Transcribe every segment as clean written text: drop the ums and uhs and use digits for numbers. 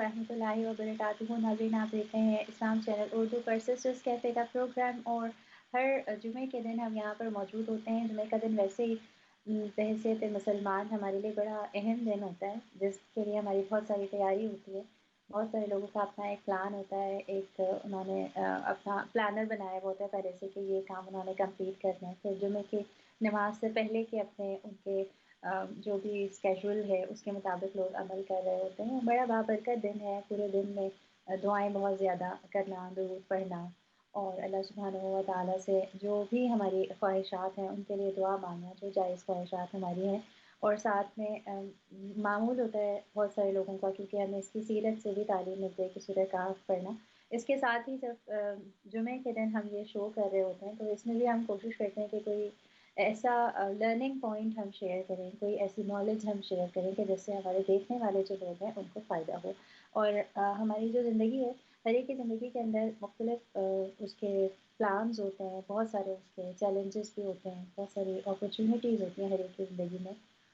ورحمۃ اللہ وبرکاتہ۔ ناظرین، آپ دیکھ رہے ہیں اسلام چینل اردو پر سسٹرز کیفے کا پروگرام، اور ہر جمعے کے دن ہم یہاں پر موجود ہوتے ہیں۔ جمعے کا دن ویسے ہی بحیثیت مسلمان ہمارے لیے بڑا اہم دن ہوتا ہے، جس کے لیے ہماری بہت ساری تیاری ہوتی ہے۔ بہت سارے لوگوں کا اپنا ایک پلان ہوتا ہے، ایک انہوں نے اپنا پلانر بنایا ہوا ہوتا ہے پہلے سے کہ یہ کام انہوں نے کمپلیٹ کرنا ہے۔ پھر جمعے کی نماز سے پہلے کے اپنے ان کے جو بھی اسکیجول ہے اس کے مطابق لوگ عمل کر رہے ہوتے ہیں۔ بڑا بابرکت دن ہے، پورے دن میں دعائیں بہت زیادہ کرنا، درود پڑھنا، اور اللہ سبحانہ و تعالیٰ سے جو بھی ہماری خواہشات ہیں ان کے لیے دعا مانگنا، جو جائز خواہشات ہماری ہیں۔ اور ساتھ میں معمول ہوتا ہے بہت سارے لوگوں کا، کیونکہ ہمیں اس کی سیرت سے بھی تعلیم ملتی ہے کہ سورہ کہف پڑھنا۔ اس کے ساتھ ہی جب جمعے کے دن ہم یہ شو کر رہے ہوتے ہیں تو اس میں بھی ہم کوشش کرتے ہیں کہ کوئی ایسا لرننگ پوائنٹ ہم شیئر کریں، کوئی ایسی نالج ہم شیئر کریں کہ جس سے ہمارے دیکھنے والے جو لوگ ہیں ان کو فائدہ ہو۔ اور ہماری جو زندگی ہے، ہر ایک کی زندگی کے اندر مختلف اس کے پلانز ہوتے ہیں، بہت سارے اس کے چیلنجز بھی ہوتے ہیں، بہت ساری اپرچونیٹیز ہوتی ہیں ہر ایک کی زندگی میں۔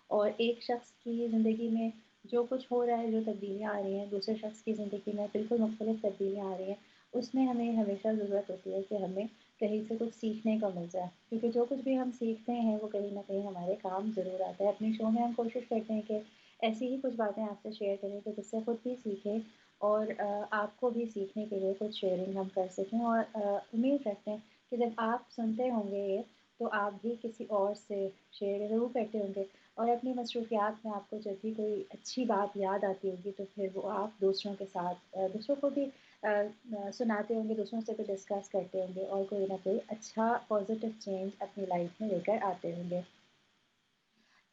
اور ایک شخص کی زندگی میں جو کچھ ہو رہا ہے، جو تبدیلیاں آ رہی ہیں، دوسرے شخص کی زندگی میں بالکل مختلف تبدیلیاں آ رہی ہیں، اس میں ہمیں ہمیشہ ضرورت ہوتی ہے کہ ہمیں کہیں سے کچھ سیکھنے کو مل جائے، کیونکہ جو کچھ بھی ہم سیکھتے ہیں وہ کہیں نہ کہیں ہمارے کام ضرور آتا ہے۔ اپنی شو میں ہم کوشش کرتے ہیں کہ ایسی ہی کچھ باتیں آپ سے شیئر کریں کہ جس سے خود بھی سیکھیں اور آپ کو بھی سیکھنے کے لیے کچھ شیئرنگ ہم کر سکیں۔ اور امید رکھتے ہیں کہ جب آپ سنتے ہوں گے یہ تو آپ بھی کسی اور سے شیئر ضرور کرتے ہوں گے، اور اپنی مصروفیات میں آپ کو جب بھی کوئی اچھی بات یاد آتی ہوگی تو پھر وہ آپ دوسروں کے ساتھ دوسروں کو بھی سناتے ہوں گے، دوسروں سے بھی ڈسکس کرتے ہوں گے، اور کوئی نہ کوئی اچھا پازیٹیو چینج اپنی لائف میں لے کر آتے ہوں گے۔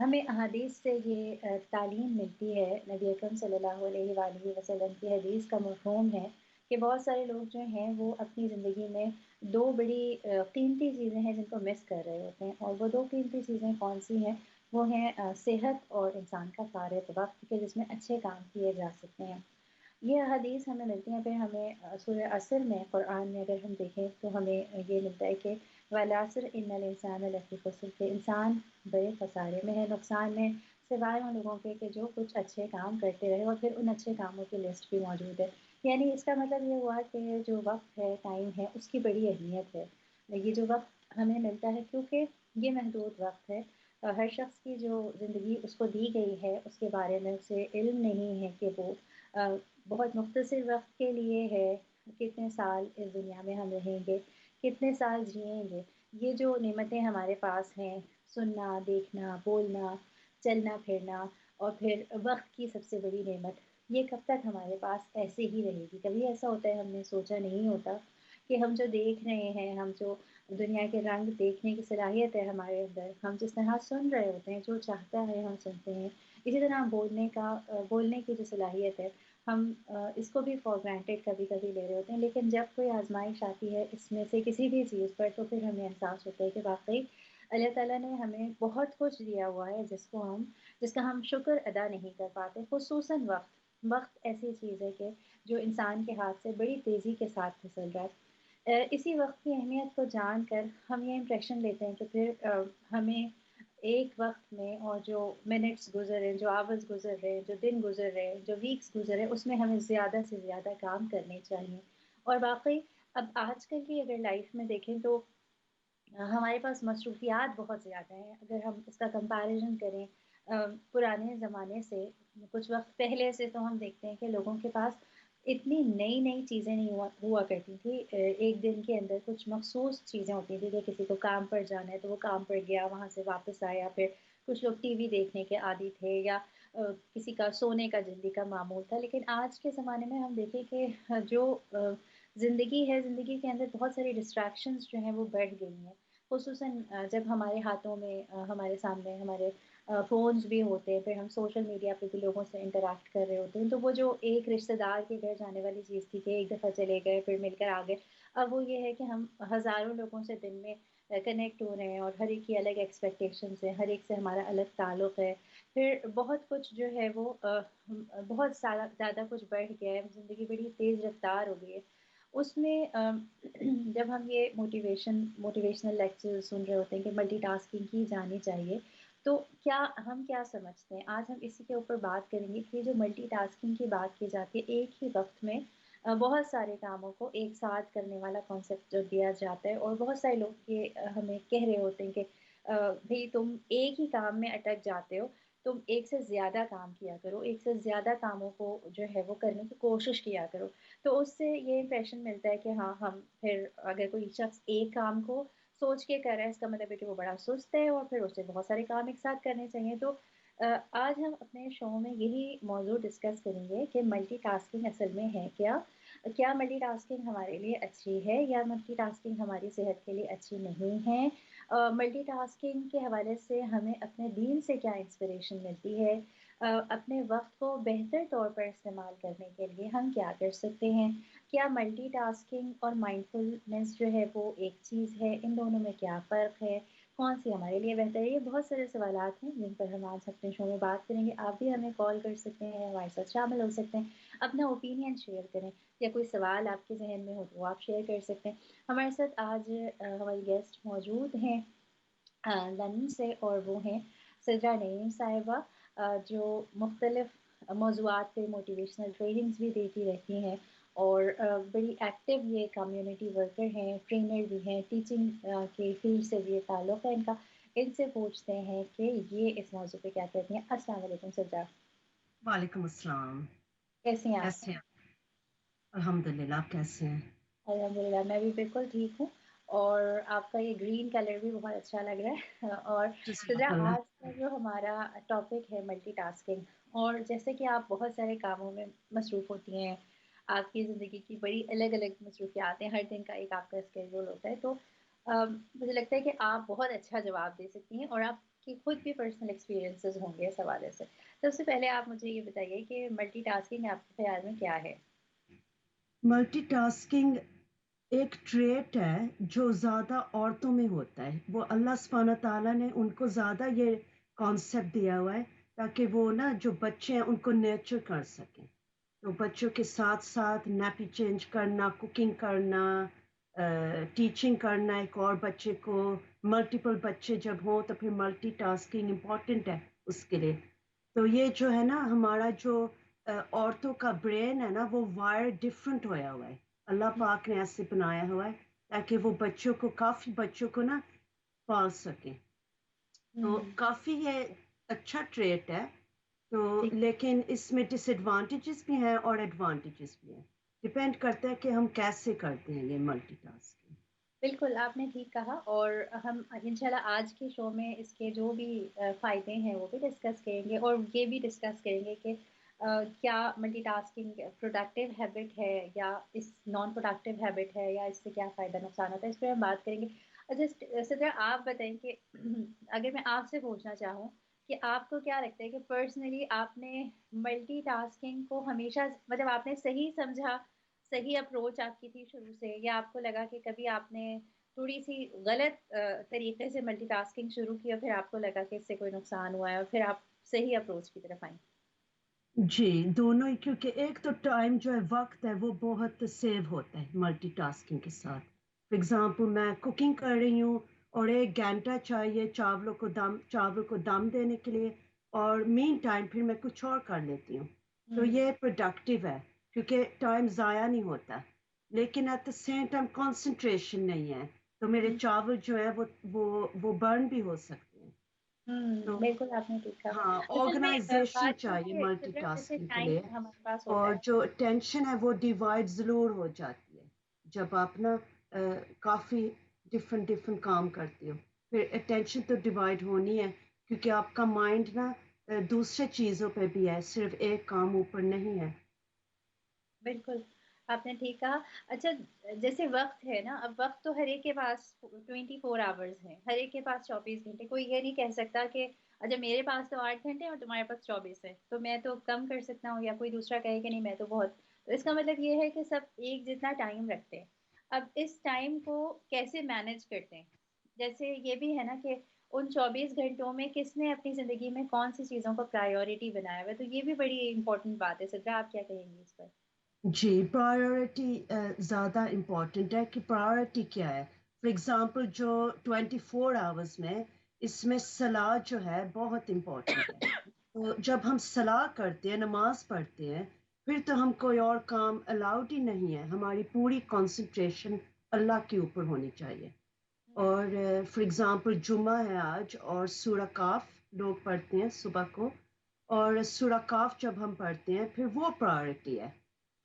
ہمیں احادیث سے یہ تعلیم ملتی ہے، نبی اکرم صلی اللہ علیہ وآلہ وسلم کی حدیث کا مفہوم ہے کہ بہت سارے لوگ جو ہیں وہ اپنی زندگی میں دو بڑی قیمتی چیزیں ہیں جن کو مس کر رہے ہوتے ہیں، اور وہ دو قیمتی چیزیں کون سی ہیں؟ وہ ہیں صحت اور انسان کا فارغ وقت، کہ جس میں اچھے کام کیے جا سکتے ہیں۔ یہ حدیث ہمیں ملتی ہیں۔ پھر ہمیں سورہ عصر میں، قرآن میں اگر ہم دیکھیں تو ہمیں یہ ملتا ہے کہ والعصر ان الانسان لفی خسر، کہ انسان بڑے خسارے میں ہے، نقصان میں، سوائے ان لوگوں کے کہ جو کچھ اچھے کام کرتے رہے، اور پھر ان اچھے کاموں کی لسٹ بھی موجود ہے۔ یعنی اس کا مطلب یہ ہوا کہ جو وقت ہے، ٹائم ہے، اس کی بڑی اہمیت ہے۔ یہ جو وقت ہمیں ملتا ہے، کیونکہ یہ محدود وقت ہے، ہر شخص کی جو زندگی اس کو دی گئی ہے اس کے بارے میں اسے علم نہیں ہے کہ وہ بہت مختصر وقت کے لیے ہے، کتنے سال اس دنیا میں ہم رہیں گے، کتنے سال جئیں گے۔ یہ جو نعمتیں ہمارے پاس ہیں، سننا، دیکھنا، بولنا، چلنا پھرنا، اور پھر وقت کی سب سے بڑی نعمت، یہ کب تک ہمارے پاس ایسے ہی رہے گی؟ کبھی ایسا ہوتا ہے، ہم نے سوچا نہیں ہوتا کہ ہم جو دیکھ رہے ہیں، ہم جو دنیا کے رنگ دیکھنے کی صلاحیت ہے ہمارے اندر، ہم جس طرح سن رہے ہوتے ہیں، جو چاہتا ہے ہم سنتے ہیں، اسی طرح بولنے کی جو صلاحیت ہے، ہم اس کو بھی فار گرانٹیڈ کبھی کبھی لے رہے ہوتے ہیں۔ لیکن جب کوئی آزمائش آتی ہے اس میں سے کسی بھی چیز پر، تو پھر ہمیں احساس ہوتا ہے کہ واقعی اللہ تعالیٰ نے ہمیں بہت کچھ دیا ہوا ہے جس کا ہم شکر ادا نہیں کر پاتے، خصوصاً وقت۔ وقت ایسی چیز ہے کہ جو انسان کے ہاتھ سے بڑی تیزی کے ساتھ پھسل رہا ہے۔ اسی وقت کی اہمیت کو جان کر ہم یہ امپریشن لیتے ہیں کہ پھر ہمیں ایک وقت میں، اور جو منٹس گزر رہے ہیں، جو آورز گزر رہے ہیں، جو دن گزر رہے ہیں، جو ویکس گزر رہے ہیں، اس میں ہمیں زیادہ سے زیادہ کام کرنے چاہیے۔ اور واقعی اب آج کل کی اگر لائف میں دیکھیں تو ہمارے پاس مصروفیات بہت زیادہ ہیں۔ اگر ہم اس کا کمپیریزن کریں پرانے زمانے سے، کچھ وقت پہلے سے، تو ہم دیکھتے ہیں کہ لوگوں کے پاس اتنی نئی نئی چیزیں نہیں ہوا کرتی تھی۔ ایک دن کے اندر کچھ مخصوص چیزیں ہوتی تھیں کہ کسی کو کام پر جانا ہے تو وہ کام پر گیا، وہاں سے واپس آیا، پھر کچھ لوگ ٹی وی دیکھنے کے عادی تھے، یا کسی کا سونے کا جلدی کا معمول تھا۔ لیکن آج کے زمانے میں ہم دیکھیں کہ جو زندگی ہے، زندگی کے اندر بہت ساری ڈسٹریکشنز جو ہیں وہ بڑھ گئی ہیں، خصوصاً جب ہمارے ہاتھوں میں ہمارے سامنے ہمارے فونز بھی ہوتے ہیں، پھر ہم سوشل میڈیا پہ بھی لوگوں سے انٹریکٹ کر رہے ہوتے ہیں، تو وہ جو ایک رشتہ دار کے گھر جانے والی چیز تھی کہ ایک دفعہ چلے گئے پھر مل کر آ گئے، اب وہ یہ ہے کہ ہم ہزاروں لوگوں سے دن میں کنیکٹ ہو رہے ہیں، اور ہر ایک کی الگ ایکسپیکٹیشنز ہیں، ہر ایک سے ہمارا الگ تعلق ہے۔ پھر بہت کچھ جو ہے وہ بہت سارا زیادہ کچھ بڑھ گیا ہے، زندگی بڑی تیز رفتار ہو گئی ہے۔ اس میں جب ہم یہ موٹیویشنل لیکچر سن رہے ہوتے ہیں کہ ملٹی ٹاسکنگ کی جانی چاہیے، تو کیا سمجھتے ہیں؟ آج ہم اسی کے اوپر بات کریں گے کہ جو ملٹی ٹاسکنگ کی بات کی جاتی ہے، ایک ہی وقت میں بہت سارے کاموں کو ایک ساتھ کرنے والا کانسیپٹ جو دیا جاتا ہے، اور بہت سارے لوگ یہ ہمیں کہہ رہے ہوتے ہیں کہ بھئی تم ایک ہی کام میں اٹک جاتے ہو، تم ایک سے زیادہ کام کیا کرو، ایک سے زیادہ کاموں کو جو ہے وہ کرنے کی کوشش کیا کرو۔ تو اس سے یہ امپریشن ملتا ہے کہ ہاں، ہم پھر اگر کوئی شخص ایک کام کو سوچ کے کر رہا ہے، اس کا مطلب ہے کہ وہ بڑا سست ہے اور پھر اسے بہت سارے کام ایک ساتھ کرنے چاہیے۔ تو آج ہم اپنے شو میں یہی موضوع ڈسکس کریں گے کہ ملٹی ٹاسکنگ اصل میں ہے کیا؟ کیا ملٹی ٹاسکنگ ہمارے لیے اچھی ہے یا ملٹی ٹاسکنگ ہماری صحت کے لیے اچھی نہیں ہے؟ ملٹی ٹاسکنگ کے حوالے سے ہمیں اپنے دین سے کیا انسپریشن ملتی ہے؟ اپنے وقت کو بہتر طور پر استعمال کرنے کے لیے ہم کیا کر سکتے ہیں؟ کیا ملٹی ٹاسکنگ اور مائنڈفلنس جو ہے وہ ایک چیز ہے؟ ان دونوں میں کیا فرق ہے؟ کون سی ہمارے لیے بہتر ہے؟ یہ بہت سارے سوالات ہیں جن پر ہم آج اپنے شو میں بات کریں گے۔ آپ بھی ہمیں کال کر سکتے ہیں، ہمارے ساتھ شامل ہو سکتے ہیں، اپنا اوپینین شیئر کریں، یا کوئی سوال آپ کے ذہن میں ہو تو وہ آپ شیئر کر سکتے ہیں۔ ہمارے ساتھ آج ہماری گیسٹ موجود ہیں لندن سے، اور وہ ہیں سدرا نعیم صاحبہ، جو مختلف موضوعات پہ موٹیویشنل ٹریننگز بھی دیتی رہتی ہیں، اور بڑی ایکٹیو یہ کمیونٹی ورکر ہیں، ٹرینر بھی ہیں، ٹیچنگ کے فیلڈ سے بھی یہ تعلق ہے ان کا۔ ان سے پوچھتے ہیں کہ یہ اس موضوع پہ کیا کہتی ہیں۔ السلام علیکم سدرا، وعلیکم السلام. کیسی ہیں آپ؟ کیسے ہیں؟ الحمد للہ. آپ کیسے ہیں؟ الحمد للہ میں بھی بالکل ٹھیک ہوں، اور آپ کا یہ گرین کلر بھی بہت اچھا لگ رہا ہے۔ اور سدرا، جزاک اللہ. آج کا جو ہمارا ٹاپک ہے ملٹی ٹاسکنگ، اور جیسے کہ آپ بہت سارے کاموں میں مصروف ہوتی ہیں، آپ کی زندگی کی بڑی الگ الگ مصروفیات ہیں، ہر دن کا ایک آپ کا اسکیڈول ہوتا ہے، تو مجھے لگتا ہے کہ آپ بہت اچھا جواب دے سکتی ہیں، اور آپ کی خود بھی پرسنل ایکسپیرینسز ہوں گے اس حوالے سے۔ سب سے پہلے آپ مجھے یہ بتائیے کہ ملٹی ٹاسکنگ آپ کے خیال میں کیا ہے؟ ملٹی ٹاسکنگ ایک ٹریٹ ہے جو زیادہ عورتوں میں ہوتا ہے. وہ اللہ سبحانہ تعالیٰ نے ان کو زیادہ یہ کانسیپٹ دیا ہوا ہے تاکہ وہ نا جو بچے ہیں ان کو نیچر کر سکیں. تو بچوں کے ساتھ ساتھ نیپی چینج کرنا، کوکنگ کرنا، ٹیچنگ کرنا ایک اور بچے کو. ملٹیپل بچے جب ہوں تو پھر ملٹی ٹاسکنگ امپورٹنٹ ہے اس کے لیے. تو یہ جو ہے نا ہمارا جو عورتوں کا برین ہے نا وہ وائر ڈفرنٹ ہوا ہے. اللہ پاک نے ایسے بنایا ہوا ہے تاکہ وہ بچوں کو، کافی بچوں کو نا پال سکیں. تو ہوں، کافی یہ اچھا ٹریٹ ہے. تو ٹھیک، لیکن اس میں ڈس ایڈوانٹیجز بھی ہیں اور ایڈوانٹیجز بھی ہیں. ڈپینڈ کرتا ہے کہ ہم کیسے کرتے ہیں یہ ملٹی ٹاسکنگ. بالکل آپ نے ٹھیک کہا، اور ہم انشاءاللہ آج کے شو میں اس کے جو بھی فائدے ہیں وہ بھی ڈسکس کریں گے، اور یہ بھی ڈسکس کریں گے کہ کیا ملٹی ٹاسکنگ پروڈکٹیو ہیبٹ ہے یا اس نان پروڈکٹیو ہیبٹ ہے، یا اس سے کیا فائدہ نقصان ہوتا ہے، اس پہ ہم بات کریں گے۔ اچھا صدرا، آپ بتائیں کہ اگر میں آپ سے پوچھنا چاہوں کہ آپ کو کیا لگتا ہے کہ پرسنلی آپ نے ملٹی ٹاسکنگ کو ہمیشہ، مطلب آپ نے صحیح سمجھا، صحیح اپروچ آپ کی تھی شروع سے، یا آپ کو لگا کہ کبھی آپ نے تھوڑی سی غلط طریقے سے ملٹی ٹاسکنگ شروع کی اور پھر آپ کو لگا کہ اس سے کوئی نقصان ہوا ہے اور پھر آپ صحیح اپروچ کی طرف آئیں؟ جی دونوں ہی، کیونکہ ایک تو ٹائم جو ہے، وقت ہے، وہ بہت سیو ہوتا ہے ملٹی ٹاسکنگ کے ساتھ. فار ایگزامپل میں کوکنگ کر رہی ہوں اور 1 گھنٹہ چاہیے چاول کو دم دینے کے لیے، اور مین ٹائم پھر میں کچھ اور کر لیتی ہوں. تو ہوں، یہ پروڈکٹیو ہے کیونکہ ٹائم ضائع نہیں ہوتا. لیکن at the same time concentration نہیں ہے، تو میرے ہوں، چاول جو ہے وہ برن بھی ہو سکتے ہیں. تو بالکل آپ نے ٹھیک کہا۔ ہاں، اصل میں آرگنائزیشن بات یہ چاہیے ہے ملٹی صدرا، جیسے ٹاسکنگ کے لیے. ٹائم ہمارے پاس ہوتا اور ہے۔ جو ٹینشن ہے وہ ڈیوائڈ ضرور ہو جاتی ہے جب آپ نا کافی ڈفرینٹ ڈفرینٹ کام کرتے ہو. پھر اٹینشن تو ڈیوائڈ ہونی ہے کیونکہ آپ کا مائنڈ نا دوسرے چیزوں پہ بھی ہے، صرف ایک کام اوپر نہیں ہے. بالکل آپ نے ٹھیک کہا۔ اچھا، جیسے وقت ہے نا، اب وقت تو ہر ایک کے پاس 24 آورز ہیں، ہر ایک کے پاس 24 گھنٹے، کوئی یہ نہیں کہہ سکتا کہ اچھا میرے پاس تو 8 گھنٹے اور تمہارے پاس 24 ہے تو میں تو کم کر سکتا ہوں، یا کوئی دوسرا کہے کہ نہیں میں تو بہت، تو اس کا مطلب یہ ہے کہ سب ایک جتنا ٹائم رکھتے ہیں۔ اب اس ٹائم کو کیسے مینج کرتے ہیں؟ جیسے یہ بھی ہے نا کہ ان 24 گھنٹوں میں کس نے اپنی زندگی میں کون سی چیزوں کو پرائیورٹی بنایا ہوا ہے، تو یہ بھی بڑی امپورٹنٹ بات ہے۔ سدرا، آپ کیا کہیں گی اس پر؟ جی پرائیورٹی زیادہ امپورٹنٹ ہے کہ پرائیورٹی کیا ہے. فار ایگزامپل جو 24 آورس میں اس میں صلاح جو ہے بہت امپورٹنٹ ہے. تو جب ہم صلاح کرتے ہیں، نماز پڑھتے ہیں، پھر تو ہم کوئی اور کام الاؤڈ ہی نہیں ہے. ہماری پوری کنسنٹریشن اللہ کے اوپر ہونی چاہیے. اور فار ایگزامپل جمعہ ہے آج، اور سورہ کاف لوگ پڑھتے ہیں صبح کو، اور سورہ کاف جب ہم پڑھتے ہیں پھر وہ پرائورٹی ہے.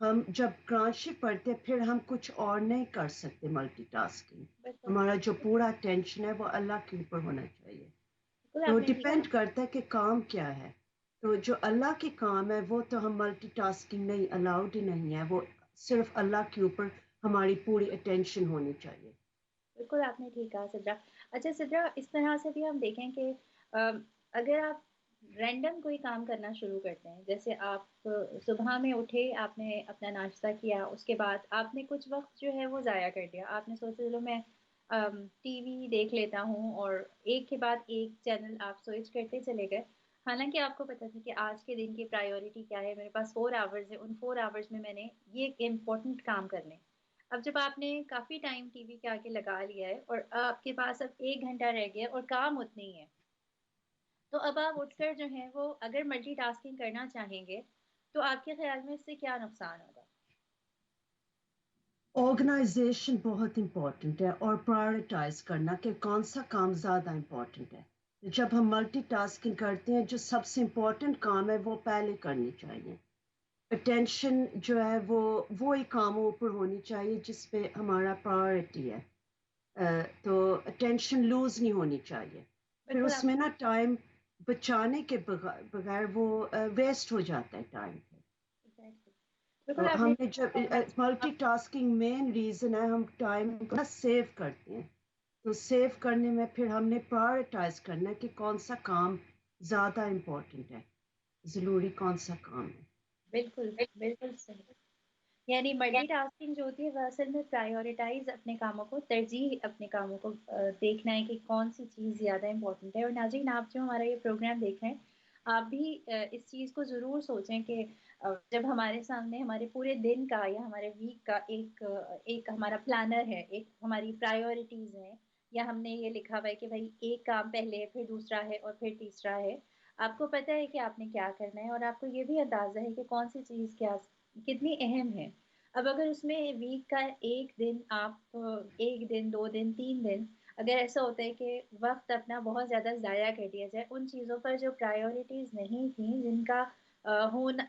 ہم جب قرآن پڑھتے ہیں پھر ہم کچھ اور نہیں کر سکتے ملٹی ٹاسکنگ. بالکل ہمارا جو پورا اٹینشن ہے وہ اللہ کے اوپر ہونا چاہیے. بالکل تو آپ نے ٹھیک ڈپینڈ کرتا ہے کہ کام کیا ہے. تو جو اللہ کے کام ہے وہ تو ہم ملٹی ٹاسکنگ نہیں، الاؤڈ ہی نہیں ہے. وہ صرف اللہ کے اوپر ہماری پوری اٹینشن ہونی چاہیے. بالکل آپ نے ٹھیک کہا سدرا. اچھا سدرا، اس طرح سے بھی ہم دیکھیں کہ اگر آپ رینڈم کوئی کام کرنا شروع کرتے ہیں، جیسے آپ صبح میں اٹھے، آپ نے اپنا ناشتہ کیا، اس کے بعد آپ نے کچھ وقت جو ہے وہ ضائع کر دیا. آپ نے سوچا چلو میں ٹی وی دیکھ لیتا ہوں، اور ایک کے بعد ایک چینل آپ سوئچ کرتے چلے گئے. حالانکہ آپ کو پتا تھا کہ آج کے دن کی پرائیورٹی کیا ہے، میرے پاس 4 آورز ہے، ان 4 آورز میں میں نے یہ امپورٹنٹ کام کرنے. اب جب آپ نے کافی ٹائم ٹی وی کے آگے لگا لیا ہے اور آپ کے پاس اب 1 گھنٹہ رہ گیا اور کام اتنے ہی ہے، تو اب آپ اٹھ کر جو ہے وہ اگر ملٹی ٹاسکنگ کرنا چاہیں گے تو آپ کے خیال میں اس سے کیا نقصان ہوگا؟ آرگنائزیشن بہت امپورٹنٹ ہے، اور پرائرٹائز کرنا کہ کون سا کام زیادہ امپورٹنٹ ہے. جب ہم ملٹی ٹاسکنگ کرتے ہیں جو سب سے امپورٹنٹ کام ہے وہ پہلے کرنی چاہیے. اٹینشن جو ہے وہ وہی کاموں اوپر ہونی چاہیے جس پہ ہمارا پرائورٹی ہے. تو اٹینشن لوز نہیں ہونی چاہیے. پھر بالکل اس آپ میں نا ٹائم بچانے کے بغیر وہ ویسٹ ہو جاتا ہے ٹائم. exactly. تو بالکل آپ ہم نے نے جب ملٹی ٹاسکنگ مین ریزن ہے ہم ٹائم کو سیو کرتے ہیں. تو سیو کرنے میں پھر ہم نے پرائرٹائز کرنا ہے کہ کون سا کام زیادہ امپورٹنٹ ہے، ضروری کون سا کام ہے. بالکل بالکل صحیح. یعنی ملٹی ٹاسکنگ جو ہوتی ہے وہ اصل میں پرائیورٹائز اپنے کاموں کو، ترجیح اپنے کاموں کو دیکھنا ہے کہ کون سی چیز زیادہ امپورٹنٹ ہے. اور ناظرین، آپ جو ہمارا یہ پروگرام دیکھ رہے ہیں، آپ بھی اس چیز کو ضرور سوچیں کہ جب ہمارے سامنے ہمارے پورے دن کا یا ہمارے ویک کا ایک ہمارا پلانر ہے، ایک ہماری پرائیورٹیز ہیں، یا ہم نے یہ لکھا ہوا ہے کہ بھائی ایک کام پہلے ہے، پھر دوسرا ہے، اور پھر تیسرا ہے. آپ کو پتہ ہے کہ آپ نے کیا کرنا ہے، اور آپ کو یہ بھی اندازہ ہے کہ کون سی چیز کیا کتنی اہم ہے. اب اگر اس میں ویک کا ایک دن آپ 1 دن 2 دن 3 دن اگر ایسا ہوتا ہے کہ وقت اپنا بہت زیادہ ضائع کر دیا جائے ان چیزوں پر جو پرائیورٹیز نہیں تھیں، جن کا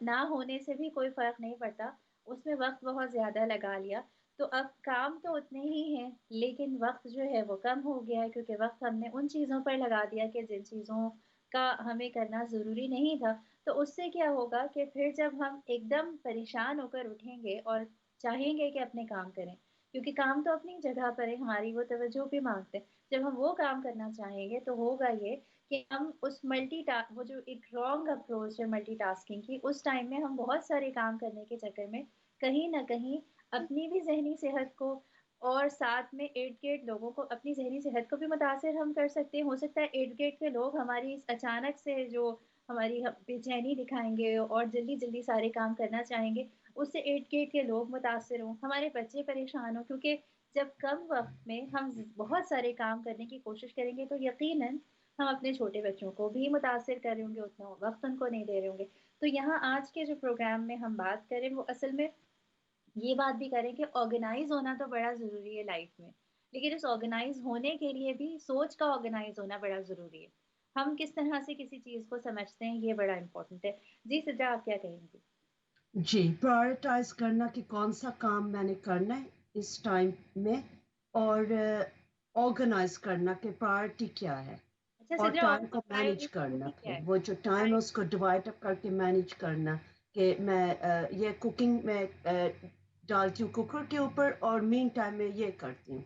نہ ہونے سے بھی کوئی فرق نہیں پڑتا، اس میں وقت بہت زیادہ لگا لیا، تو اب کام تو اتنے ہی ہیں لیکن وقت جو ہے وہ کم ہو گیا ہے، کیونکہ وقت ہم نے ان چیزوں پر لگا دیا کہ جن چیزوں کا ہمیں کرنا ضروری نہیں تھا. تو اس سے کیا ہوگا کہ پھر جب ہم ایک دم پریشان ہو کر اٹھیں گے اور چاہیں گے کہ اپنے کام کریں، کیونکہ کام تو اپنی جگہ پر ہے، ہماری وہ توجہ بھی مانگتے ہیں، جب ہم وہ کام کرنا چاہیں گے تو ہوگا یہ کہ ہم اس وہ جو ایک رانگ اپروچ ہے ملٹی ٹاسکنگ کی، اس ٹائم میں ہم بہت سارے کام کرنے کے چکر میں کہیں نہ کہیں اپنی بھی ذہنی صحت کو، اور ساتھ میں ارد گرد لوگوں کو اپنی ذہنی صحت کو بھی متاثر ہم کر سکتے ہیں. ہو سکتا ہے ارد گرد کے لوگ ہماری اس اچانک سے جو ہماری بے چینی دکھائیں گے اور جلدی جلدی سارے کام کرنا چاہیں گے، اس سے ارد گرد کے لوگ متاثر ہوں، ہمارے بچے پریشان ہوں. کیونکہ جب کم وقت میں ہم بہت سارے کام کرنے کی کوشش کریں گے تو یقیناً ہم اپنے چھوٹے بچوں کو بھی متاثر کر رہے ہوں گے، اتنا وقت ان کو نہیں دے رہے ہوں گے. تو یہاں آج کے جو پروگرام میں ہم بات کریں وہ اصل میں یہ بات بھی کریں کہ آرگنائز ہونا تو بڑا ضروری ہے لائف میں، لیکن اس آرگنائز ہونے کے لیے بھی سوچ کا آرگنائز ہونا بڑا ضروری ہے. ہم کس طرح سے کسی چیز کو سمجھتے ہیں یہ بڑا امپورٹنٹ ہے. جی سدرا، آپ کیا کہیں گی؟ جی، پرائرٹائز کرنا کہ کون سا کام میں نے کرنا ہے اس ٹائم میں، اور آرگنائز کرنا کہ پرائرٹی کیا ہے، اچھا اور سدرا، ٹائم کو مینیج پرائیورٹی کرنا. ہوتی کیا پھر ہے؟ وہ جو ٹائم ہے اس کو ڈیوائڈ اپ کر کے مینیج کرنا کہ میں یہ کوکنگ میں ڈالتی ہوں کوکر کے اوپر، اور مین ٹائم میں یہ کرتی ہوں،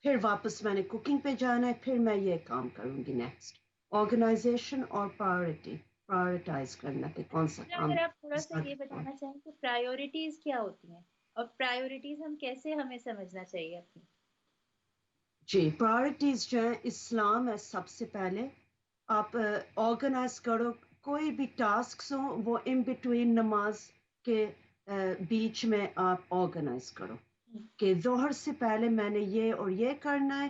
پھر واپس میں نے کوکنگ پہ جانا ہے، پھر میں یہ کام کروں گی نیکسٹ. آرگنائزیشن اور پرائرٹائز کرنا کہ کون سا سدرا، کام اگر آپ تھوڑا سا زیادہ یہ بتانا چاہیں کہ پرائیورٹیز کیا ہوتی ہیں اور پرائیورٹیز ہم کیسے ہمیں سمجھنا چاہیے اپنی؟ جی، پرائرٹیز جو ہیں اسلام ہے سب سے پہلے. آپ آرگنائز کرو، کوئی بھی ٹاسکس ہوں وہ ان بٹوین نماز کے بیچ میں آپ آرگنائز کرو کہ ظہر سے پہلے میں نے یہ اور یہ کرنا ہے،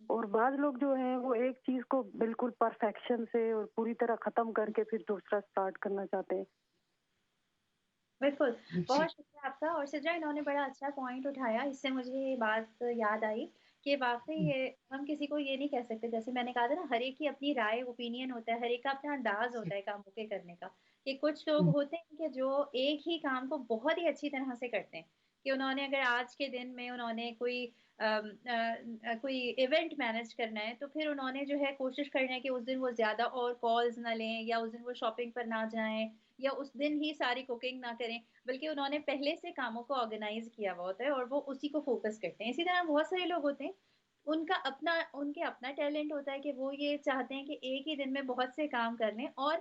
اور بعض لوگ جو ہیں وہ ایک چیز کو بالکل پرفیکشن سے اور پوری طرح ختم کر کے پھر دوسرا سٹارٹ کرنا چاہتے ہیں. بالکل، جی بہت شکریہ آپ کا. اور سدرا انہوں نے بڑا اچھا پوائنٹ اٹھایا، اس سے مجھے یہ بات یاد آئی کہ واقعی یہ ہم کسی کو یہ نہیں کہہ سکتے، جیسے میں نے کہا تھا نا، ہر ایک کی اپنی رائے اوپینین ہوتا ہے، ہر ایک کا اپنا انداز ہوتا ہے کاموں کے کرنے کا. کہ کچھ لوگ ہوتے ہیں کہ جو ایک ہی کام کو بہت ہی اچھی طرح سے کرتے ہیں، کہ انہوں نے اگر آج کے دن میں انہوں نے کوئی ایونٹ مینج کرنا ہے، تو پھر انہوں نے جو ہے کوشش کرنا ہے کہ اس دن وہ زیادہ اور کالز نہ لیں، یا اس دن وہ شاپنگ پر نہ جائیں، یا اس دن ہی ساری کوکنگ نہ کریں، بلکہ انہوں نے پہلے سے کاموں کو آرگنائز کیا ہوا ہوتا ہے اور وہ اسی کو فوکس کرتے ہیں. اسی طرح بہت سارے لوگ ہوتے ہیں، ان کے اپنا ٹیلنٹ ہوتا ہے کہ وہ یہ چاہتے ہیں کہ ایک ہی دن میں بہت سے کام کر لیں، اور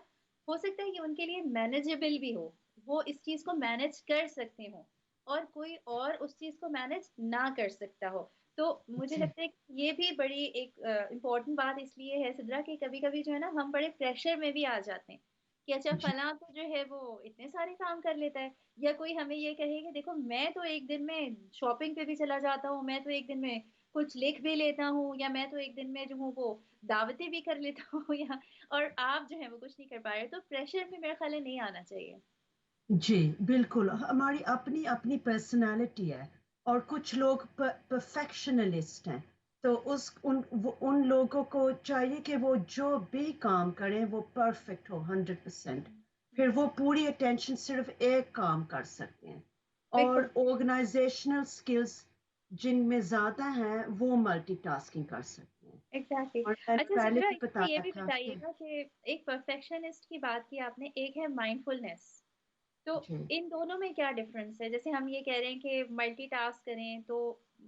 ہو سکتا ہے کہ ان کے لیے مینیجیبل بھی ہو، وہ اس چیز کو مینیج کر سکتے ہوں، اور کوئی اور اس چیز کو مینیج نہ کر سکتا ہو. تو مجھے جی لگتا ہے کہ یہ بھی بڑی ایک امپورٹنٹ بات اس لیے ہے سدرا، کہ کبھی کبھی جو ہے نا ہم بڑے پریشر میں بھی آ جاتے ہیں کہ اچھا جی فلاں تو جو ہے وہ اتنے سارے کام کر لیتا ہے، یا کوئی ہمیں یہ کہے کہ دیکھو میں تو ایک دن میں شاپنگ پہ بھی چلا جاتا ہوں، میں تو ایک دن میں کچھ لکھ بھی لیتا ہوں، یا میں تو ایک دن میں جو ہوں وہ دعوتیں بھی کر لیتا ہوں یا اور آپ جو ہے وہ کچھ نہیں کر پا رہے. تو پریشر میں میرا خیال ہے نہیں آنا چاہیے. جی بالکل، ہماری اپنی اپنی پرسنالٹی ہے، اور کچھ لوگ پرفیکشنلسٹ ہیں، تو ان لوگوں کو چاہیے کہ وہ جو بھی کام کریں وہ پرفیکٹ ہو 100%. پھر وہ پوری اٹینشن صرف ایک کام کر سکتے ہیں. اور بالکل. آرگنائزیشنل سکلز جن میں زیادہ ہیں وہ ملٹی ٹاسکنگ کر سکتے ہیں. ایگزیکٹلی. اور میں نے اچھا پہلے سدرا، بھی اس میں یہ بتایا بھی تھا بتائیے کہ گا کہ ایک پرفیکشنسٹ کی بات کی آپ نے، ایک ہے مائنڈ فلنس، تو جی ان دونوں میں کیا ڈفرنس ہے؟ جیسے ہم یہ کہہ رہے ہیں کہ ملٹی ٹاسک کریں تو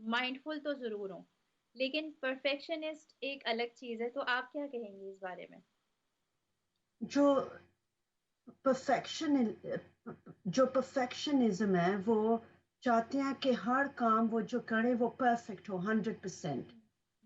مائنڈ فل تو ضرور ہوں، لیکن پرفیکشنسٹ ایک الگ چیز ہے. تو آپ کیا کہیں گے اس بارے میں؟ جو پرفیکشن جو پرفیکشنزم ہے وہ چاہتے ہیں کہ ہر کام وہ جو کرے وہ پرفیکٹ ہو 100%.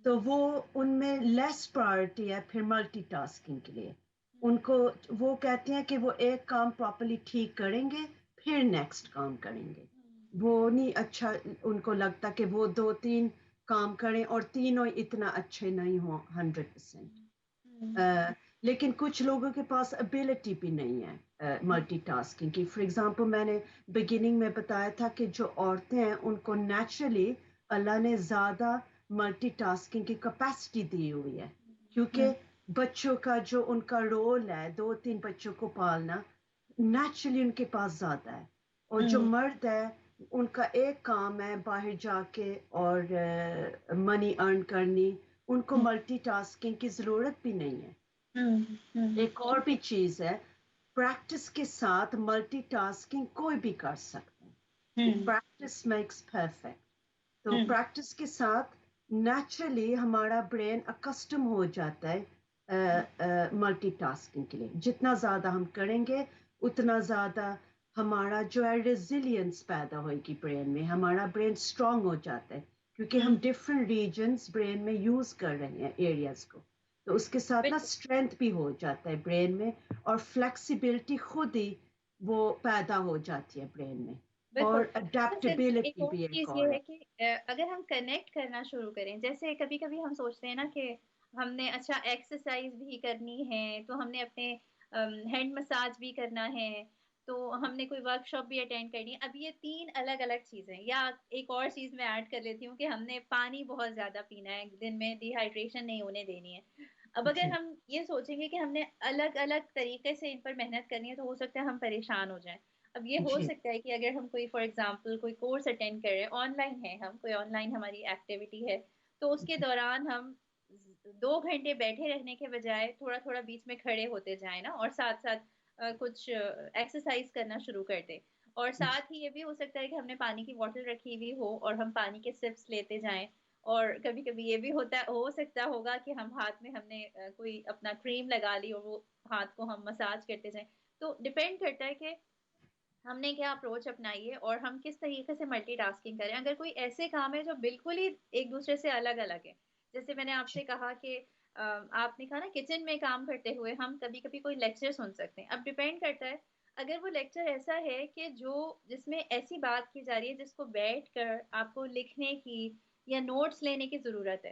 تو وہ ان میں لیس پرائرٹی ہے پھر ملٹی ٹاسکنگ کے لیے. ان کو وہ کہتے ہیں کہ وہ ایک کام پراپرلی ٹھیک کریں گے پھر نیکسٹ کام کریں گے. وہ نہیں اچھا ان کو لگتا کہ وہ دو تین کام کریں اور تینوں اتنا اچھے نہیں ہوں 100%. لیکن کچھ لوگوں کے پاس ابیلٹی بھی نہیں ہے ملٹی ٹاسکنگ کی. فار ایگزامپل میں نے بگننگ میں بتایا تھا کہ جو عورتیں ہیں ان کو نیچرلی اللہ نے زیادہ ملٹی ٹاسکنگ کی کیپیسٹی دی ہوئی ہے، کیونکہ بچوں کا جو ان کا رول ہے دو تین بچوں کو پالنا نیچرلی ان کے پاس زیادہ ہے. اور جو مرد ہے ان کا ایک کام ہے باہر جا کے اور منی ارن کرنی، ان کو ملٹی ٹاسکنگ کی ضرورت بھی نہیں ہے. ایک اور بھی چیز ہے، پریکٹس کے ساتھ ملٹی ٹاسکنگ کوئی بھی کر سکتا ہے. Practice makes perfect. تو پریکٹس کے ساتھ نیچرلی ہمارا برین اکسٹم ہو جاتا ہے ملٹی ٹاسکنگ کے لیے. جتنا زیادہ ہم کریں گے اتنا زیادہ ہمارا جو ہے ریزیلینس پیدا ہوئے گی برین میں، ہمارا برین اسٹرانگ ہو جاتا ہے کیونکہ ہم ڈفرینٹ ریجنس برین میں یوز کر رہے ہیں ایریاز کو. تو اس کے ساتھ نا بالکل. اسٹرینتھ بھی ہو جاتا ہے برین میں، اور فلیکسیبلٹی خود ہی وہ پیدا ہو جاتی ہے برین میں. بالکل. اور اچھا سر، ایک اڈیپٹیبلٹی اور بھی ایک چیز اور یہ ہے. ہے کہ اگر ہم کنیکٹ کرنا شروع کریں، جیسے کبھی کبھی ہم سوچتے ہیں نا کہ ہم نے اچھا ایکسرسائز بھی کرنی ہے، تو ہم نے اپنے ہینڈ مساج بھی کرنا ہے، تو ہم نے کوئی ورک شاپ بھی اٹینڈ کرنی ہے. اب یہ تین الگ الگ چیزیں، یا ایک اور چیز میں ایڈ کر لیتی ہوں کہ ہم نے پانی بہت زیادہ پینا ہے، دن میں ڈی ہائیڈریشن نہیں ہونے دینی ہے. اب اگر جی ہم یہ سوچیں گے کہ ہم نے الگ الگ طریقے سے ان پر محنت کرنی ہے، تو ہو سکتا ہے ہم پریشان ہو جائیں. اب یہ ہو جی سکتا ہے کہ اگر ہم کوئی فار ایگزامپل کوئی کورس اٹینڈ کر رہے ہیں، آن لائن ہے، ہم کوئی آن لائن ہماری ایکٹیویٹی ہے، تو اس کے جی دوران ہم 2 گھنٹے بیٹھے رہنے کے بجائے تھوڑا تھوڑا بیچ میں کھڑے ہوتے جائیں نا، اور ساتھ ساتھ کچھ ایکسرسائز کرنا شروع کر دیں. اور جی ساتھ ہی یہ بھی ہو سکتا ہے کہ ہم نے پانی کی بوٹل رکھی ہوئی ہو اور ہم پانی کے سپس لیتے جائیں. اور کبھی کبھی یہ بھی ہو سکتا ہوگا کہ ہم ہاتھ میں ہم نے کوئی اپنا کریم لگا لی اور وہ ہاتھ کو ہم مساج کرتے جائیں. تو ڈپینڈ کرتا ہے کہ ہم نے کیا اپروچ اپنائی ہے اور ہم کس طریقے سے ملٹی ٹاسکنگ کریں. اگر کوئی ایسے کام ہے جو بالکل ہی ایک دوسرے سے الگ الگ ہے، جیسے میں نے آپ جی سے کہا کہ آپ نے کہا نا کچن میں کام کرتے ہوئے ہم کبھی کبھی کوئی لیکچر سن سکتے ہیں. اب ڈپینڈ کرتا ہے اگر وہ لیکچر ایسا ہے کہ جس میں ایسی بات کی جا رہی ہے جس کو بیٹھ کر آپ کو لکھنے کی یا نوٹس لینے کی ضرورت ہے،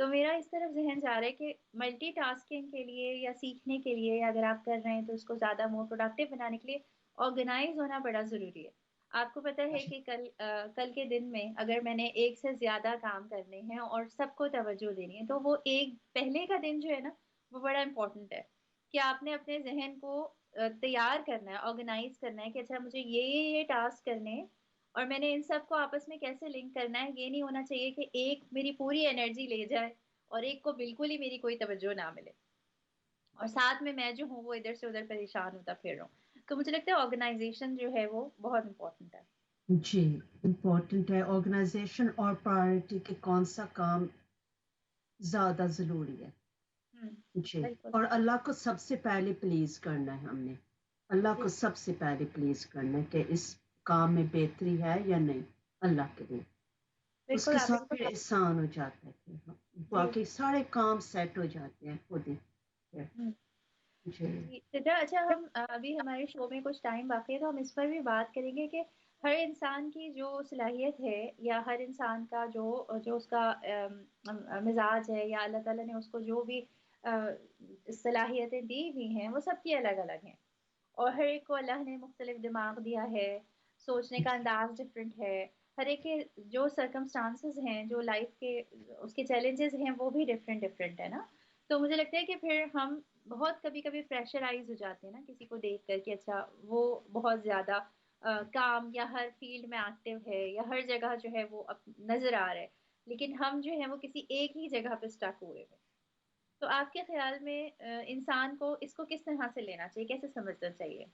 تو میرا اس طرف ذہن جا رہا ہے کہ ملٹی ٹاسکنگ کے لیے یا سیکھنے کے لیے یا اگر آپ کر رہے ہیں تو اس کو زیادہ مور پروڈکٹیو بنانے کے لیے آرگنائز ہونا بڑا ضروری ہے. آپ کو پتہ ہے کہ کل کے دن میں اگر میں نے ایک سے زیادہ کام کرنے ہیں اور سب کو توجہ دینی ہے تو وہ ایک پہلے کا دن جو ہے نا وہ بڑا امپورٹنٹ ہے کہ آپ نے اپنے ذہن کو تیار کرنا ہے، آرگنائز کرنا ہے کہ اچھا مجھے یہ ٹاسک کرنے ہیں اور میں نے ان سب کو آپس میں کیسے لنک کرنا ہے. یہ نہیں ہونا چاہیے کہ ایک میری پوری انرجی لے جائے اور ایک کو بالکل ہی میری کوئی توجہ نہ ملے اور ساتھ میں جو ہوں وہ ادھر سے ادھر پریشان ہوتا پھر رہا ہوں. تو مجھے لگتا ہے آرگنائزیشن جو ہے وہ بہت امپورٹنٹ ہے. جی امپورٹنٹ ہے آرگنائزیشن اور پرائورٹی کے کون سا کام زیادہ ضروری ہے. ہوں. جی بالکل. اور اللہ کو سب سے پہلے پلیز کرنا ہے. ہم نے اللہ جی کو سب سے پہلے پلیز کرنا ہے کہ اس کام میں بہتری ہے یا نہیں. اللہ کے لیے اس بالکل کے آپ ساتھ پھر احسان ہو جاتا ہے کہ جی. باقی سارے کام سیٹ ہو جاتے ہیں خود ہی. ہوں. جی جی سدرا، اچھا ہم ابھی ہمارے شو میں کچھ ٹائم باقی ہے تو ہم اس پر بھی بات کریں گے کہ ہر انسان کی جو صلاحیت ہے یا ہر انسان کا جو اس کا مزاج ہے یا اللہ تعالیٰ نے اس کو جو بھی صلاحیتیں دی ہوئی ہیں وہ سب کی الگ الگ ہیں اور ہر ایک کو اللہ نے مختلف دماغ دیا ہے، سوچنے کا انداز ڈفرینٹ ہے. ہر ایک کے جو سرکمسٹانسز ہیں، جو لائف کے اس کے چیلنجز ہیں وہ بھی ڈفرینٹ ڈفرینٹ ہے نا. تو مجھے لگتا ہے کہ پھر ہم بہت کبھی کبھی پریشرائز ہو جاتے ہیں نا کسی کو دیکھ کر کہ اچھا وہ بہت زیادہ کام یا ہر فیلڈ میں ایکٹیو ہے یا ہر جگہ جو ہے وہ نظر آ رہا ہے لیکن ہم جو ہیں وہ کسی ایک ہی جگہ پہ اسٹک ہوئے ہیں. تو آپ کے خیال میں انسان کو اس کو کس طرح سے لینا چاہیے، کیسے سمجھنا چاہیے؟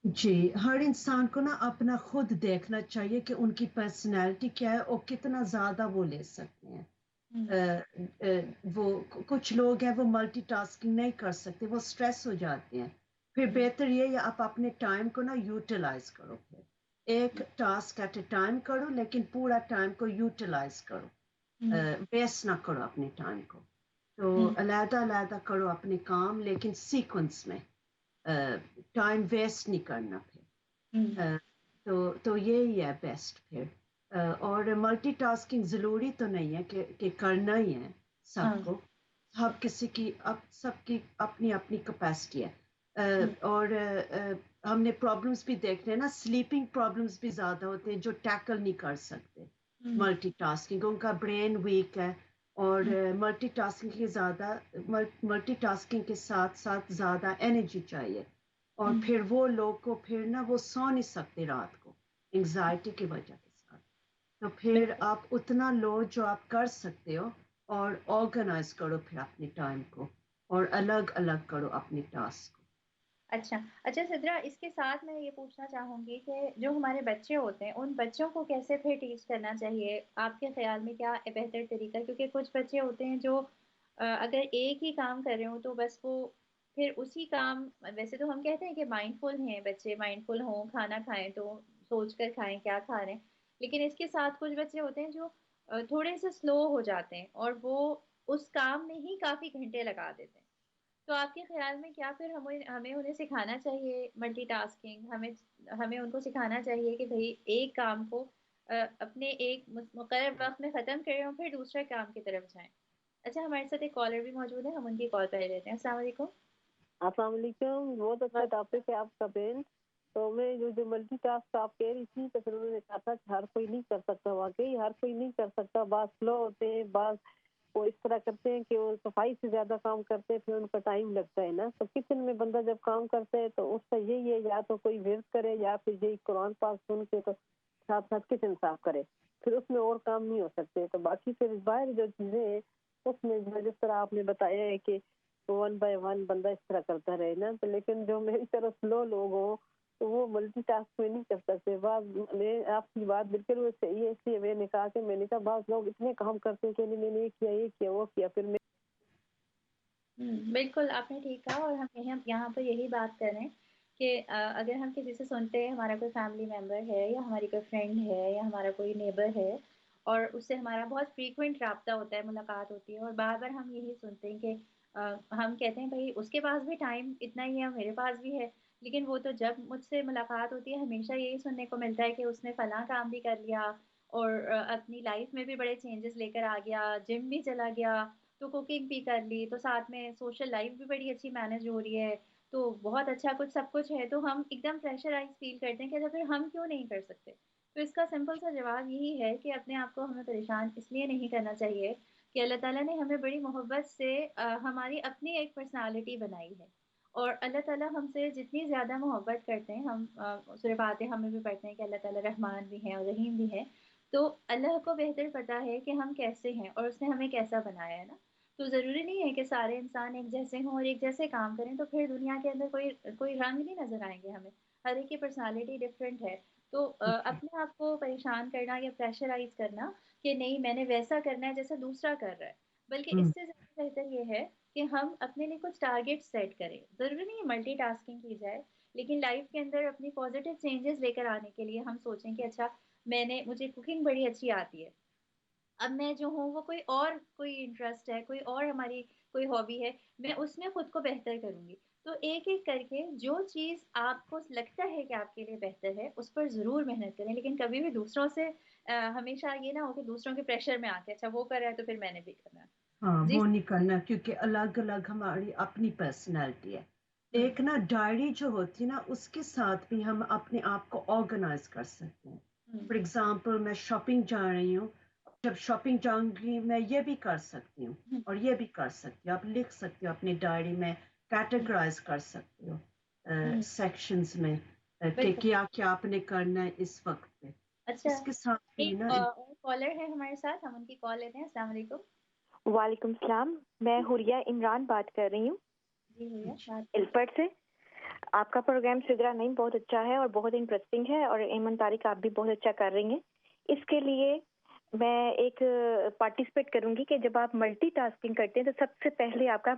جی ہر انسان کو نا اپنا خود دیکھنا چاہیے کہ ان کی پرسنالٹی کیا ہے اور کتنا زیادہ وہ لے سکتے ہیں. ہوں. وہ کچھ لوگ ہیں وہ ملٹی ٹاسکنگ نہیں کر سکتے، وہ سٹریس ہو جاتے ہیں. پھر ہوں. بہتر یہ ہے آپ اپنے ٹائم کو نا یوٹیلائز کرو. پھر ایک ٹاسک ایٹ اے ٹائم کرو لیکن پورا ٹائم کو یوٹیلائز کرو. ہوں. ویسٹ نہ کرو اپنے ٹائم کو. تو ہوں. علیحدہ علیحدہ کرو اپنے کام لیکن سیکوینس میں. ٹائم ویسٹ نہیں کرنا پھر. ہوں. تو یہی ہے بیسٹ پھر. اور ملٹی ٹاسکنگ ضروری تو نہیں ہے کہ کرنا ہی ہے ہاں. سب کو. سب کی اپنی اپنی کیپیسٹی ہے. ہوں. اور ہم نے پرابلمس بھی دیکھتے ہیں نا، سلیپنگ پرابلمس بھی زیادہ ہوتے ہیں جو ٹیکل نہیں کر سکتے ہوں. Multi tasking. ان کا برین ویک ہے اور ہوں. ملٹی ٹاسکنگ کے ساتھ ساتھ زیادہ انرجی چاہیے. اور ہوں. پھر وہ لوگ کو پھر نہ وہ سو نہیں سکتے رات کو انگزائٹی کی وجہ کے ساتھ. تو پھر بالکل. آپ اتنا لو جو آپ کر سکتے ہو اور آرگنائز کرو پھر اپنے ٹائم کو اور الگ الگ کرو اپنے ٹاسک کو. اچھا سدرا، اس کے ساتھ میں یہ پوچھنا چاہوں گی کہ جو ہمارے بچے ہوتے ہیں ان بچوں کو کیسے پھر ٹیچ کرنا چاہیے؟ آپ کے خیال میں کیا بہتر طریقہ ہے؟ کیونکہ کچھ بچے ہوتے ہیں جو اگر ایک ہی کام کر رہے ہوں تو بس وہ پھر اسی کام، ویسے تو ہم کہتے ہیں کہ مائنڈ فل ہیں بچے، مائنڈ فل ہوں، کھانا کھائیں تو سوچ کر کھائیں کیا کھا رہے ہیں، لیکن اس کے ساتھ کچھ بچے ہوتے ہیں جو تھوڑے سے سلو ہو جاتے ہیں اور وہ اس کام میں ہی کافی گھنٹے لگا دیتے ہیں. تو آپ کے خیال میں کیا پھر ہمیں انہیں سکھانا چاہیے ملٹی ٹاسکنگ؟ ہمیں ان کو سکھانا چاہیے کہ بھئی ایک کام کو اپنے ایک مقرر وقت میں ختم کریں اور پھر دوسرے کام کی طرف جائیں. اچھا ہمارے ساتھ ایک کالر بھی موجود ہے، ہم ان کی کال پہلے لیتے ہیں. السلام علیکم. السلام علیکم. بہت اچھا ٹاپک ہے آپ کا بہن. تو میں جو ملٹی ٹاسک آپ کہہ رہی تھی تو پھر انہوں نے کہا تھا کہ ہر کوئی نہیں کر سکتا. واقعی ہر کوئی نہیں کر سکتا. بعض سلو ہوتے ہیں، بعض وہ اس طرح کرتے ہیں کہ وہ صفائی سے زیادہ کام کرتے ہیں، پھر ان کا ٹائم لگتا ہے نا. تو کچن میں بندہ جب کام کرتا ہے تو اس کا یہی ہے یا تو کوئی ورد کرے یا پھر یہی قرآن پاک سن کے تو ساتھ ساتھ کچن صاف کرے. پھر اس میں اور کام نہیں ہو سکتے. تو باقی پھر باہر جو چیزیں ہیں اس میں جس طرح آپ نے بتایا ہے کہ ون بائی ون بندہ اس طرح کرتا رہے نا. تو لیکن جو میری طرح سلو لوگ ہوں تو وہ ملٹی ٹاسک میں نہیں کر سکتے. میں آپ کی بات بالکل وہ صحیح ہے. اس لیے میں نے کہا بعض لوگ اتنے کام کرتے ہیں کہ میں نے یہ کیا وہ کیا. پھر میں بالکل آپ نے ٹھیک کہا. اور ہم یہاں پہ یہی بات کر رہے ہیں کہ اگر ہم کسی سے سنتے ہیں ہمارا کوئی فیملی ممبر ہے یا ہماری کوئی فرینڈ ہے یا ہمارا کوئی نیبر ہے اور اس سے ہمارا بہت فریکوینٹ رابطہ ہوتا ہے، ملاقات ہوتی ہے اور بار بار ہم یہی سنتے ہیں کہ ہم کہتے ہیں بھائی اس کے پاس بھی ٹائم اتنا ہی ہے، میرے پاس بھی ہے، لیکن وہ تو جب مجھ سے ملاقات ہوتی ہے ہمیشہ یہی سننے کو ملتا ہے کہ اس نے فلاں کام بھی کر لیا اور اپنی لائف میں بھی بڑے چینجز لے کر آ گیا، جم بھی چلا گیا، تو کوکنگ بھی کر لی، تو ساتھ میں سوشل لائف بھی بڑی اچھی مینج ہو رہی ہے، تو بہت اچھا کچھ سب کچھ ہے، تو ہم ایک دم پریشرائز فیل کرتے ہیں کہ اچھا پھر ہم کیوں نہیں کر سکتے؟ تو اس کا سمپل سا جواب یہی ہے کہ اپنے آپ کو ہمیں پریشان اس لیے نہیں کرنا چاہیے کہ اللہ تعالیٰ نے ہمیں بڑی محبت سے ہماری اپنی ایک پرسنالٹی بنائی ہے، اور اللہ تعالیٰ ہم سے جتنی زیادہ محبت کرتے ہیں، ہم سورہ فاتحہ ہمیں بھی پڑھتے ہیں کہ اللہ تعالیٰ رحمان بھی ہیں اور رحیم بھی ہیں، تو اللہ کو بہتر پتہ ہے کہ ہم کیسے ہیں اور اس نے ہمیں کیسا بنایا ہے نا، تو ضروری نہیں ہے کہ سارے انسان ایک جیسے ہوں اور ایک جیسے کام کریں، تو پھر دنیا کے اندر کوئی رنگ نہیں نظر آئیں گے ہمیں، ہر ایک کی پرسنالٹی ڈفرینٹ ہے، تو جی اپنے آپ کو پریشان کرنا یا پریشرائز کرنا کہ نہیں میں نے ویسا کرنا ہے جیسا دوسرا کر رہا ہے، بلکہ ہوں اس سے زیادہ بہتر یہ ہے کہ ہم اپنے لیے کچھ ٹارگیٹ سیٹ کریں، ضروری نہیں ہے ملٹی ٹاسکنگ کی جائے، لیکن لائف کے اندر اپنی پازیٹیو چینجز لے کر آنے کے لیے ہم سوچیں کہ اچھا مجھے کوکنگ بڑی اچھی آتی ہے، اب میں جو ہوں وہ کوئی انٹرسٹ ہے، کوئی اور ہماری کوئی ہابی ہے، میں اس میں خود کو بہتر کروں گی، تو ایک ایک کر کے جو چیز آپ کو لگتا ہے کہ آپ کے لیے بہتر ہے اس پر ضرور محنت کریں، لیکن کبھی بھی دوسروں سے ہمیشہ یہ نہ ہو کہ دوسروں کے پریشر میں آ کے اچھا وہ کر رہا ہے تو پھر میں نے بھی کرنا ہے۔ ہاں جی وہ نہیں کرنا کیونکہ الگ الگ ہماری اپنی پرسنالٹی ہے. ہوں ایک نا ڈائری جو ہوتی ہے نا اس کے ساتھ بھی ہم اپنے آپ کو آرگنائز کر سکتے ہیں. ہوں فار ایگزامپل میں شاپنگ جا رہی ہوں، جب شاپنگ جاؤں گی میں یہ بھی کر سکتی ہوں ہوں اور یہ بھی کر سکتی ہوں. آپ لکھ سکتے ہو اپنی ڈائری میں، ہوں کیٹیگرائز کر سکتے ہو ہوں، سیکشنز میں کہ بالکل کیا کیا آپ نے کرنا ہے اس وقت پہ. اچھا، اس کے ساتھ بھی ایک نا اور کالر ہے ہمارے ساتھ، ہم ان کی کال لیتے ہیں۔ السلام علیکم۔ وعلیکم السلام، میں حوریہ عمران بات کر رہی ہوں جی ہوئی ہے بات۔ الپٹ سے۔ آپ کا پروگرام سدرا نہیں بہت اچھا ہے اور بہت انٹرسٹنگ ہے، اور ایمن طارق آپ بھی بہت اچھا کر رہی ہیں۔ اس کے لیے میں ایک پارٹیسپیٹ کروں گی کہ جب آپ ملٹی ٹاسکنگ کرتے ہیں تو سب سے پہلے آپ کا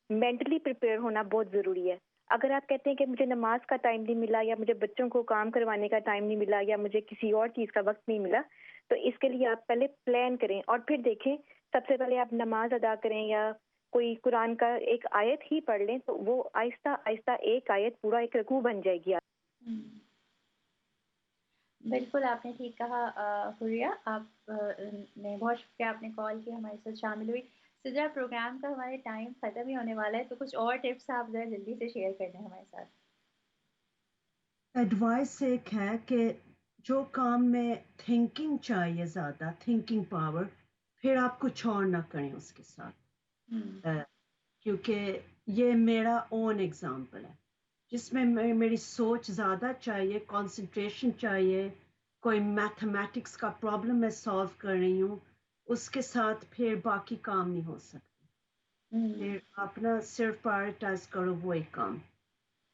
مینٹلی پریپیئر ہونا بہت ضروری ہے۔ اگر آپ کہتے ہیں کہ مجھے نماز کا ٹائم نہیں ملا، یا مجھے بچوں کو کام کروانے کا ٹائم نہیں ملا، یا مجھے کسی اور چیز کا وقت نہیں ملا، تو اس کے لیے آپ پہلے پلان کریں اور پھر دیکھیں، سب سے پہلے آپ نماز ادا کریں یا کوئی قرآن کا ایک آیت ہی پڑھ لیں، تو وہ آہستہ آہستہ ایک آیت پورا ایک رکوع بن جائے گی۔ ہوں، بالکل آپ نے ٹھیک کہا حریہ، آپ نے بہت شکریہ، آپ نے کال کی ہمارے ساتھ شامل ہوئی۔ سدرا پروگرام کا ہمارے ٹائم ختم ہی ہونے والا ہے، تو کچھ اور ٹپس آپ ذرا جلدی سے شیئر کر دیں ہمارے ساتھ۔ ایڈوائس ایک ہے کہ جو کام میں تھنکنگ چاہیے زیادہ تھنکنگ پاور، پھر آپ کچھ اور نہ کریں اس کے ساتھ. ہوں کیونکہ یہ میرا اون ایگزامپل ہے جس میں میری سوچ زیادہ چاہیے، کنسنٹریشن چاہیے. کوئی میتھمیٹکس کا پرابلم میں سالو کر رہی ہوں، اس کے ساتھ پھر باقی کام نہیں ہو سکتے. ہوں، پھر اپنا صرف پرائرٹائز کرو وہی کام.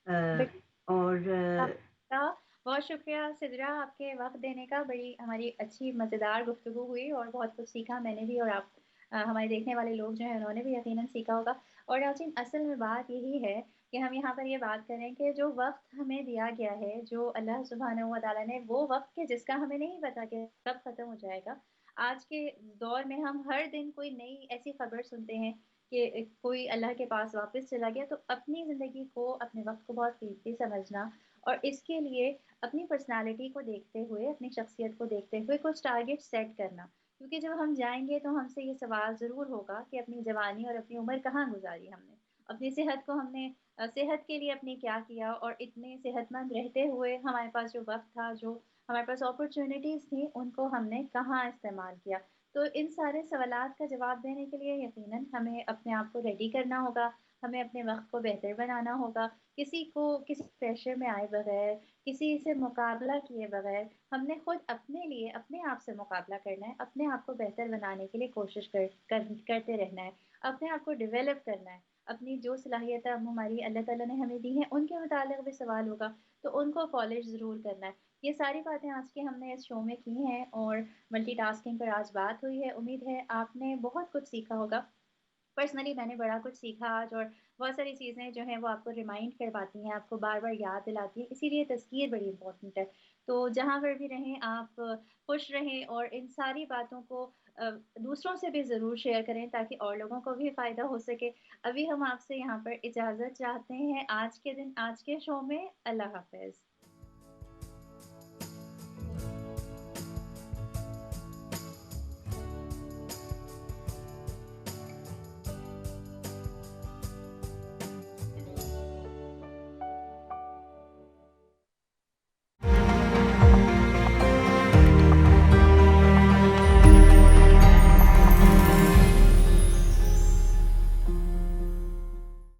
بالکل اور آپ کا بہت شکریہ سدرا، آپ کے وقت دینے کا، بڑی ہماری اچھی مزیدار گفتگو ہوئی اور بہت کچھ سیکھا میں نے بھی، اور آپ ہمارے دیکھنے والے لوگ جو ہیں انہوں نے بھی یقیناً سیکھا ہوگا۔ اور ناظرین اصل میں بات یہی ہے کہ ہم یہاں پر یہ بات کریں کہ جو وقت ہمیں دیا گیا ہے، جو اللہ سبحانہ و تعالیٰ نے وہ وقت کے جس کا ہمیں نہیں پتا کہ کب ختم ہو جائے گا، آج کے دور میں ہم ہر دن کوئی نئی ایسی خبر سنتے ہیں کہ کوئی اللہ کے پاس واپس چلا گیا، تو اپنی زندگی کو، اپنے وقت کو بہت قیمتی سمجھنا، اور اس کے لیے اپنی پرسنالٹی کو دیکھتے ہوئے، اپنی شخصیت کو دیکھتے ہوئے کچھ ٹارگیٹ سیٹ کرنا، کیونکہ جب ہم جائیں گے تو ہم سے یہ سوال ضرور ہوگا کہ اپنی جوانی اور اپنی عمر کہاں گزاری ہم نے، اپنی صحت کو ہم نے صحت کے لیے اپنی کیا کیا، اور اتنے صحت مند رہتے ہوئے ہمارے پاس جو وقت تھا، جو ہمارے پاس اپرچونیٹیز تھیں، ان کو ہم نے کہاں استعمال کیا۔ تو ان سارے سوالات کا جواب دینے کے لیے یقیناً ہمیں اپنے آپ کو ریڈی کرنا ہوگا، ہمیں اپنے وقت کو بہتر بنانا ہوگا، کسی پریشر میں آئے بغیر، کسی سے مقابلہ کیے بغیر، ہم نے خود اپنے لیے اپنے آپ سے مقابلہ کرنا ہے، اپنے آپ کو بہتر بنانے کے لیے کوشش کرتے رہنا ہے، اپنے آپ کو ڈیولپ کرنا ہے، اپنی جو صلاحیتیں ہماری اللہ تعالیٰ نے ہمیں دی ہیں ان کے متعلق بھی سوال ہوگا، تو ان کو پالش ضرور کرنا ہے۔ یہ ساری باتیں آج کی ہم نے اس شو میں کی ہیں، اور ملٹی ٹاسکنگ پر آج بات ہوئی ہے، امید ہے آپ نے بہت کچھ سیکھا ہوگا۔ پرسنلی میں نے بڑا کچھ سیکھا آج، اور بہت ساری چیزیں جو ہیں وہ آپ کو ریمائنڈ کرواتی ہیں، آپ کو بار بار یاد دلاتی ہیں، اسی لیے تذکیر بڑی امپورٹنٹ ہے۔ تو جہاں پر بھی رہیں آپ خوش رہیں، اور ان ساری باتوں کو دوسروں سے بھی ضرور شیئر کریں تاکہ اور لوگوں کو بھی فائدہ ہو سکے۔ ابھی ہم آپ سے یہاں پر اجازت چاہتے ہیں آج کے دن، آج کے شو میں۔ اللہ حافظ۔